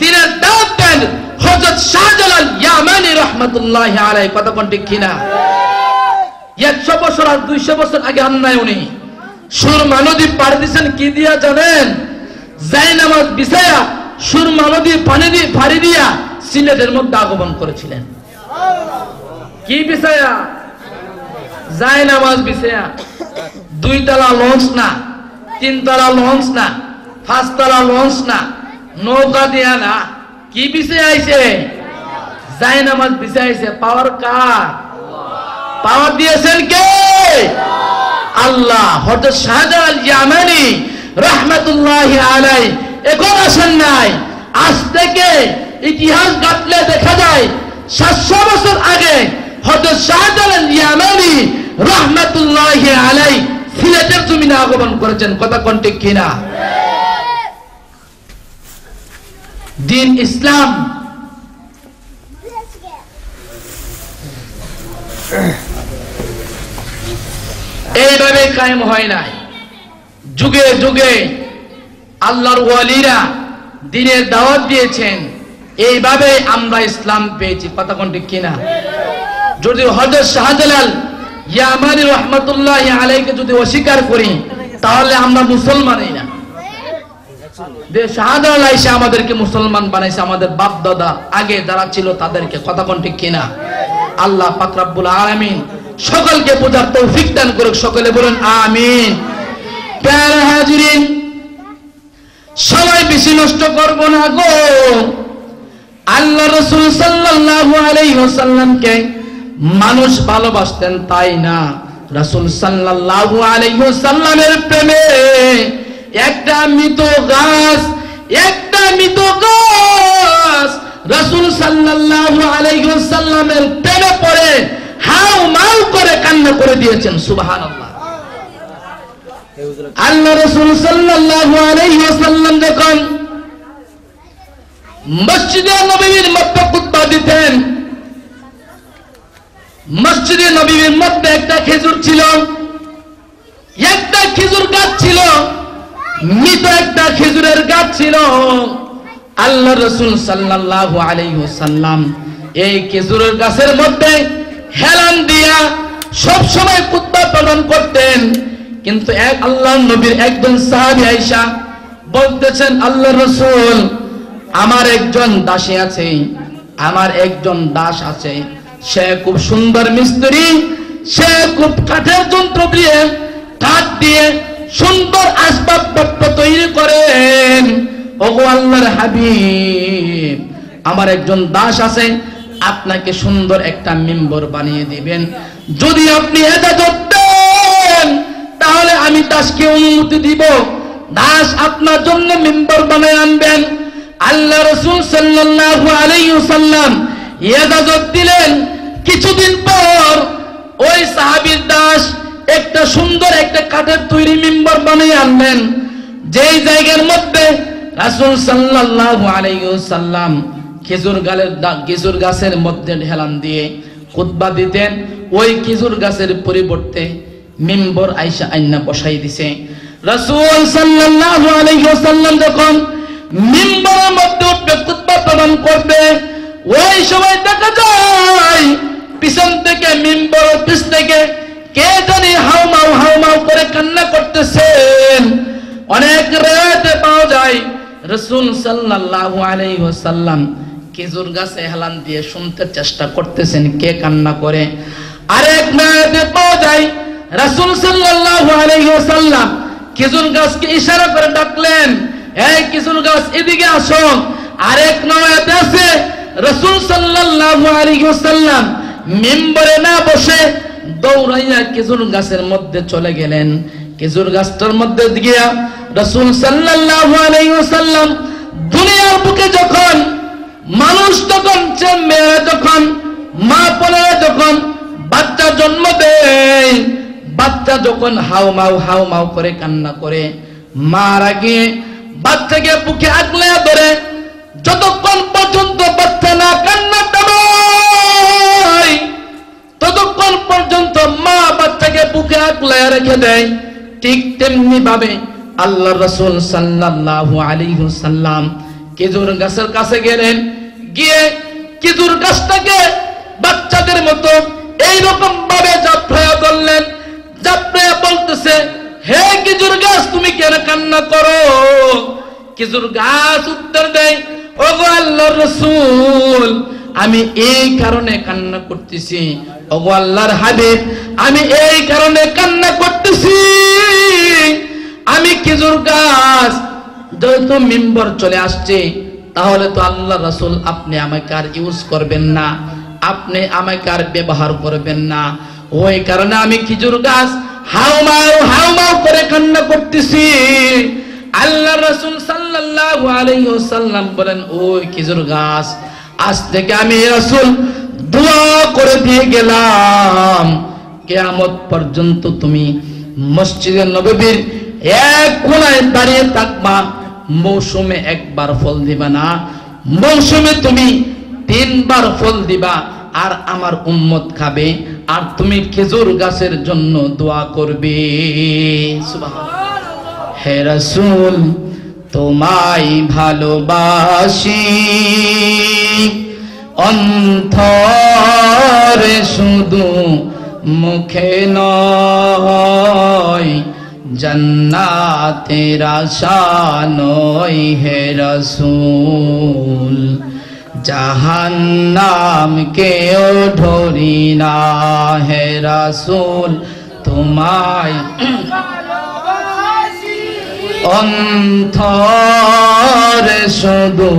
দ্বীনের দাওয়াত দেন হযরত শাহজালাল ইয়ামানি রাহমাতুল্লাহি আলাইহি কতক্ষণ ঠিক কিনা 100 বছর আর 200 বছর আগে আন্নায় উনি সুরমা নদী পাড়ি দিয়েছেন কি দিয়া জানেন জায়নামাজ বিছায়া সুরমা নদী পানি দিয়ে পাড়ি দিয়া সিলেটের মধ্যে আগমন করেছিলেন কি বিছায়া জায়নামাজ বিছায়া 2 তলা লঞ্চ না, 3 তলা লঞ্চ না, 5 তলা লঞ্চ না, নৌকা দিয়া না, কি বিছাই আইছে? যায় নামাজ বিছাই আইছে। পাওয়ার কার? পাওয়ার দিয়েছেন কে? আল্লাহ। হযরত শাহজালাল ইয়ামানি রাহমাতুল্লাহি আলাইহি এখন আসেন নাই, আজ থেকে ইতিহাস ঘাটলে দেখা যায় 700 বছর আগে হযরত শাহজালাল ইয়ামানি রাহমাতুল্লাহি আলাইহি সিলেটের জমিনে আগমন করেছেন। কথা কোন ঠিক কিনা? দিন ইসলাম এইভাবে কায়েম হয় নাই। যুগে যুগে আল্লাহর ওয়ালিরা দ্বীনের দাওয়াত দিয়েছেন, এইভাবে আমরা ইসলাম পেয়েছি। কথা কোন ঠিক কিনা? যদি হযরত শাহজালাল ইয়ামানি রাহমাতুল্লাহি আলাইহিকে যদি অস্বীকার করি তাহলে আমরা মুসলমানই না। যে শাহজালাল আইসা আমাদেরকে মুসলমান বানাইছে, আমাদের বাপ দাদা আগে যারা ছিল তাদেরকে। কথা কোন ঠিক কিনা? আল্লাহ পাক রব্বুল আলামিন সকলকে বোঝার তৌফিক দান করুক। সকলে বলুন আমিন। প্যারা হাজিরিন, সময় বেশি নষ্ট করব না গো। আল্লাহ রাসূল সাল্লাল্লাহু আলাইহি ওয়াসাল্লামকে মানুষ ভালোবাসতেন তাই না, রাসূল সাল্লাল্লাহু আলাইহি ওয়াসাল্লামের প্রেমে একটা মৃত গাছ রাসূল সাল্লাল্লাহু আলাইহি ওয়াসাল্লামের প্রেমে পড়ে হাউ মাউ করে কান্না করে দিয়েছেন। সুবহানাল্লাহ। আল্লাহ রাসূল সাল্লাল্লাহু আলাইহি ওয়াসাল্লাম যখন মসজিদে নববীর মধ্যে খুতবা দিতেন, মসজিদে নববীর মধ্যে একটা খেজুর ছিল, একটা খেজুর গাছ ছিল, মৃত একটা খেজুরের গাছ ছিল। আল্লাহ রাসূল সাল্লাল্লাহু আলাইহি ওয়াসাল্লাম এই খেজুরের গাছের মধ্যে হেলান দিয়া সব সময় খুতবা প্রদান করতেন। কিন্তু এক আল্লাহর নবীর একজন সাহাবী আয়েশা বলতেছেন, আল্লাহর রাসূল, আমার একজন দাসী আছে, আমার একজন দাস আছে, সে খুব সুন্দর মিস্ত্রি, সে খুব কাঠের যন্ত্র দিয়ে কাঠ দিয়ে সুন্দর আসবাবপত্র তৈরি করেন। ওগো আল্লাহর হাবিব, আমার একজন দাস আছে, আপনাকে সুন্দর একটা মিম্বর বানিয়ে দিবেন। যদি আপনি ইজাজত দেন তাহলে আমি দাসকে অনুমতি দিব, দাস আপনার জন্য মিম্বর বানিয়ে আনবেন। আল্লাহ রাসূল সাল্লাল্লাহু আলাইহি ওয়াসাল্লাম ইজাজত দিলেন। কিছুদিন পর ওই সাহাবীর দাস একটা সুন্দর একটা কাঠের তৈরি মিম্বর বানিয়ে আনলেন। যেই জায়গার মধ্যে রাসূল সাল্লাল্লাহু আলাইহি ওয়াসাল্লাম খেজুর গাছের মধ্যে হেলান দিয়ে খুতবা দিতেন, ওই খেজুর গাছের পরিবর্তে মিম্বর আয়েশা আইনা বসাই দিছে। রাসূল সাল্লাল্লাহু আলাইহি ওয়াসাল্লাম যখন মিম্বরের মধ্যে উঠবে খুতবা প্রদান করবে, ওই সময় দেখা যায় পিছন থেকে মিম্বরের পিছ থেকে কে জানি হাউমাউ করে কান্না করতেছেন। অনেক রাতে পাওয়া যায় রাসূল সাল্লাল্লাহু আলাইহি ওয়াসাল্লাম খেজুর গাছে হেলান দিয়ে শুনতে চেষ্টা করতেছেন কে কান্না করে। আরেক রাতে পাওয়া যায় রাসূল সাল্লাল্লাহু আলাইহি ওয়াসাল্লাম খেজুর গাছকে ইশারা করে ডাকলেন, এই খেজুর গাছ এদিকে আসো। আরেক রাতে আছে রাসূল সাল্লাল্লাহু আলাইহি ওয়াসাল্লাম মিম্বরে না বসে দৌড়াইয়া খেজুর গাছের মধ্যে চলে গেলেন। খেজুর গাছটার মধ্যে গিয়া রাসূল সাল্লাল্লাহু আলাইহি ওয়াসাল্লাম দুনিয়ার বুকে যখন মানুষ তখন মেয়েরা যখন মা পোলারা যখন বাচ্চা জন্ম দেয়, বাচ্চা যখন হাউমাউ করে কান্না করে, মারা গিয়ে বাচ্চাকে বুকে আগলে ধরে যতক্ষণ পর্যন্ত বাচ্চা না কান্না থামায় ততক্ষণ পর্যন্ত মা বাচ্চাকে বুকে আগলে রেখে দেয়। ঠিক তেমনি ভাবে আল্লাহ রাসূল সাল্লাল্লাহু আলাইহি ওয়াসাল্লাম খেজুর গাছের কাছে গেলেন, গিয়ে খেজুর গাছটাকে বাচ্চাদের মতো এইরকম ভাবে জাপড়ায়া ধরলেন। জাপড়ায়া বলতেছে, হে খেজুর গাছ তুমি কেন কান্না করো? খেজুর গাছ উত্তর দেয়, ওগো আল্লাহর রাসূল আমি এই কারণে কান্না করতেছি, ওগো আল্লাহর হাবিব আমি এই কারণে কান্না করতেছি, আমি খেজুর গাছ যেহেতু মিম্বর চলে আসছে, তাহলে তো আল্লাহর রাসূল আপনি আমাকে আর ইউজ করবেন না, আপনি আমাকে আর ব্যবহার করবেন না, ওই কারণে আমি খেজুর গাছ হাউমাউ করে কান্না করতেছি। আল্লাহর রাসূল সাল্লাল্লাহু আলাইহি ওয়াসাল্লাম বলেন, ওই খেজুর গাছ আজ থেকে আমি রাসূল দোয়া করে দিয়ে গেলাম, কিয়ামত পর্যন্ত তুমি মসজিদে নববীর এক কোণায় দাঁড়িয়ে থাকবা, মৌসুমে একবার ফল দিবা না, মৌসুমে তুমি 3 বার ফল দিবা, আর আমার উম্মত খাবে, আর তুমি খেজুর গাছের জন্য দোয়া করবে। সুবহানাল্লাহ। হে রাসূল তোমায় ভালোবাসি অন্তরে শুধু মুখে নয়, জান্নাতের আশা নয় হে রাসূল, জাহান্নাম কেও ধরি না হে রাসূল তোমায় অন্তরে শুধু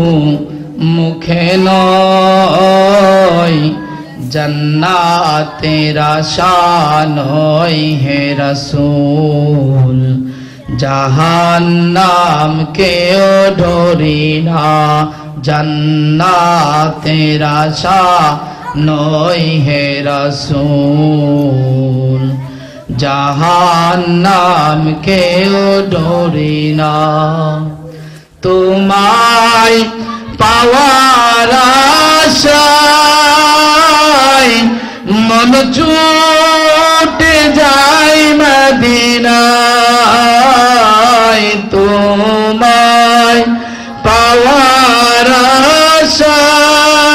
মুখে নয়, জান্নাতের আশা নয় হে রাসূল, জাহান্নাম কেও ধরি না, জান্নাতের আশা নয় হে রাসূল, জাহান্নাম কেও ধরি না। তোমায় পাওয়ার আশায় মন ছুটে যায় মদিনায়, তোমায় পাওয়ার আশায়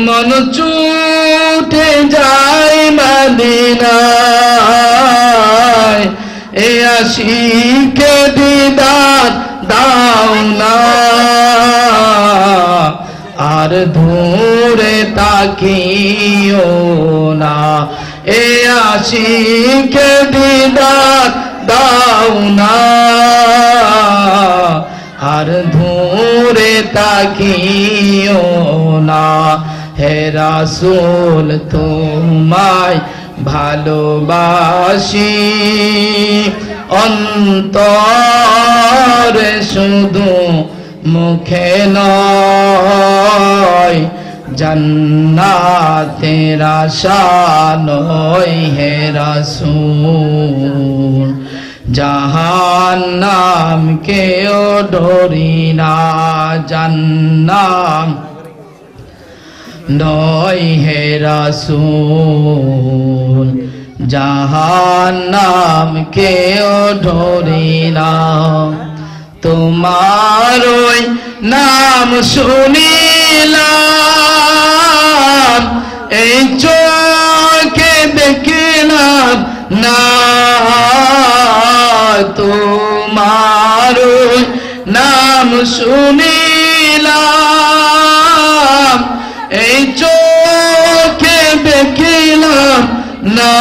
মন ছুটে যায় মদিনায়, এ আশিকে দিদার দাও না, আর দূরে তাকিও না, এ আশিকে দিদার দাও না, আর দূরে তাকিও না হে রাসূল তোমায় ভালোবাসি অন্তরে শুধু মুখে নয়, জান্নাতের আশা নয় হে রাসূল, জাহান্নাম কেও ধরি না, জান্নাত নয় হে রাসূল, জাহান্নাম কেও ধরি না। তোমার ওই নাম শুনিলাম, এই চোখে দেখিলাম না, তোমার ওই নাম শুনিলাম, এই চোখে দেখিলাম না,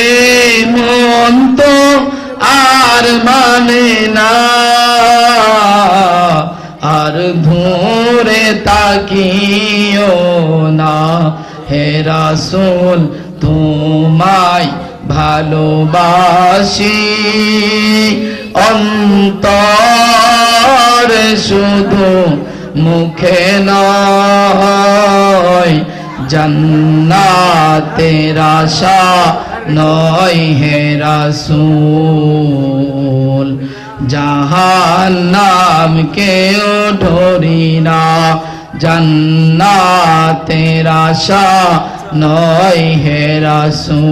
এই মন তো আর মানে না, আর ধরে তাকিও না হে রাসূল তোমায় ভালোবাসি অন্তরে শুধু মুখে নয়, জান্নাতের আশা নয় হে রাসূল, জাহান্নাম কেও ধরি না, জান্নাতের আশা নয় হে রাসূল,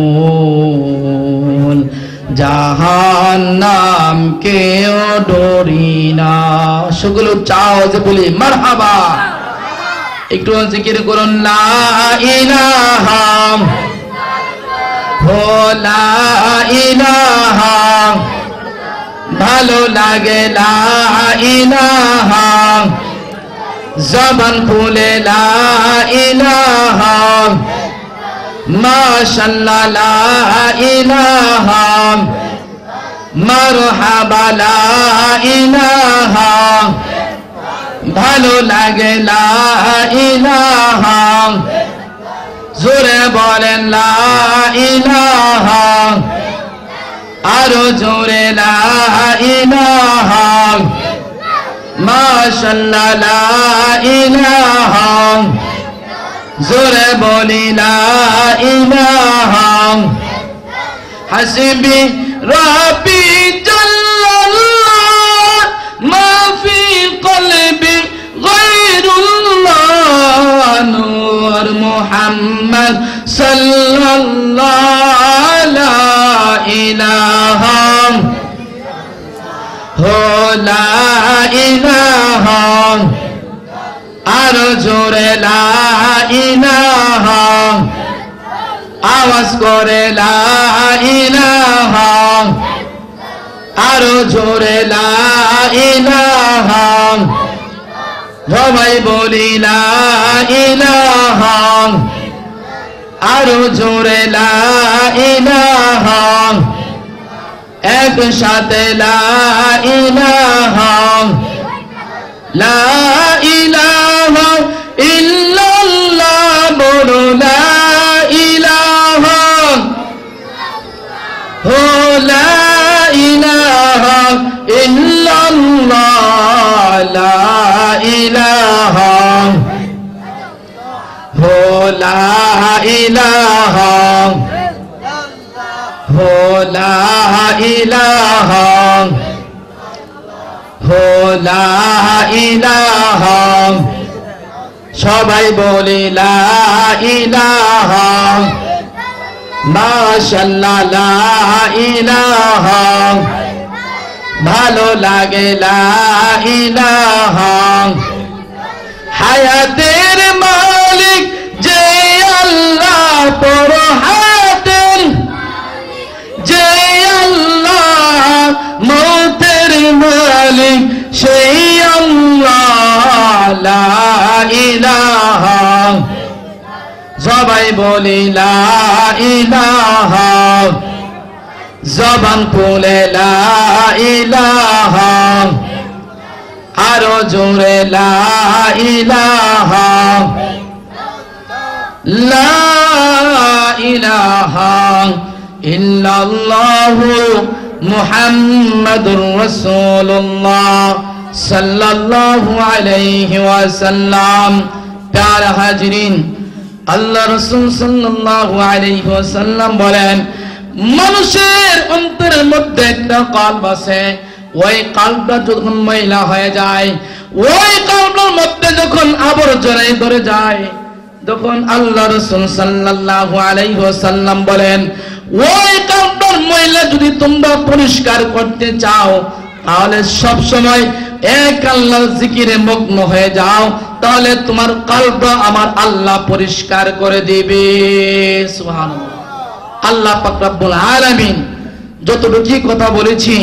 জাহান্নাম কেও ধরি না। সেগুলো চাও যে বলি মারহাবা, একটু জিকির করুন লা ইলাহা হো লা ইলাহা, ভালো লাগে লা ইলাহা, জবান খুলে লা ইলাহা, মাশাআল্লাহ লা ইলাহা, মারহাবা লা ইলাহা, ভালো লাগে লা ইলাহা, জোরে বলেন লা ইলাহা, আরো জোরে লা ইলাহা, মাশাআল্লাহ লা ইলাহা, জোরে বলি লা ইলাহা, হাসবি রাব্বি জাল্লাল্লাহ মা ফি কলবি গায়রুল্লাহ, নূর মুহাম্মদ সাল্লাল্লাহু লা ইলাহা হো লা ইলাহা, আরো জোরে লা ইলাহা, আওয়াজ করে লা ইলাহা, আরো জোরে লা ইলাহা, সবাই বলি লা ইলাহা, আরো জোরে লা ইলাহা, একসাথে লা ইলাহা, লা ইলাহা ইল্লাল্লাহ, বলো লা ইলাহা, হো লা ইলাহা ইল্লাল্লাহ, লা ইলাহা, হো লা ইলাহা, হো লা ইলাহা, হো লা ইলাহা, সবাই বলি লা ইলাহা, মাশাআল্লাহ লা ইলাহা, ভালো লাগে লা ইলাহা, হায়াতের মালিক যে আল্লাহ, পরহাতের যে আল্লাহ, মৌতের মালিক সেই আল্লাহ, লা ইলাহা, সবাই বলি লা ইলাহা, জবান খুলে লা ইলাহা, আরো জোরে লা ইলাহা, লা ইলাহা ইল্লাল্লাহু মুহাম্মাদুর রাসূলুল্লাহ সাল্লাল্লাহু আলাইহি ওয়াসাল্লাম। প্যারা হাজিরিন, আল্লাহ রাসূল সাল্লাল্লাহু আলাইহি ওয়াসাল্লাম বলেন, মানুষের অন্তরের মধ্যে একটা কলব আছে, ওই কলবটা যখন ময়লা হয়ে যায়, ওই কলবের মধ্যে যখন আবর্জনায় ধরে যায়, তখন আল্লাহ রাসূল সাল্লাল্লাহু আলাইহি ওয়াসাল্লাম বলেন, ওই কলবের ময়লা যদি তোমরা পরিষ্কার করতে চাও, তাহলে সব সময় এক আল্লাহর জিকিরে মগ্ন হয়ে যাও, তাহলে তোমার কলব আমার আল্লাহ পরিষ্কার করে দিবে। সুবহানাল্লাহ। আল্লাহ পাক রব্বুল আলামিন যতটুকু কথা বলেছি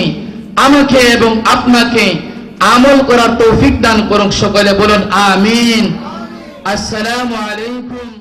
আমাকে এবং আপনাকে আমল করার তৌফিক দান করুন। সকলে বলুন আমিন। আসসালামু আলাইকুম।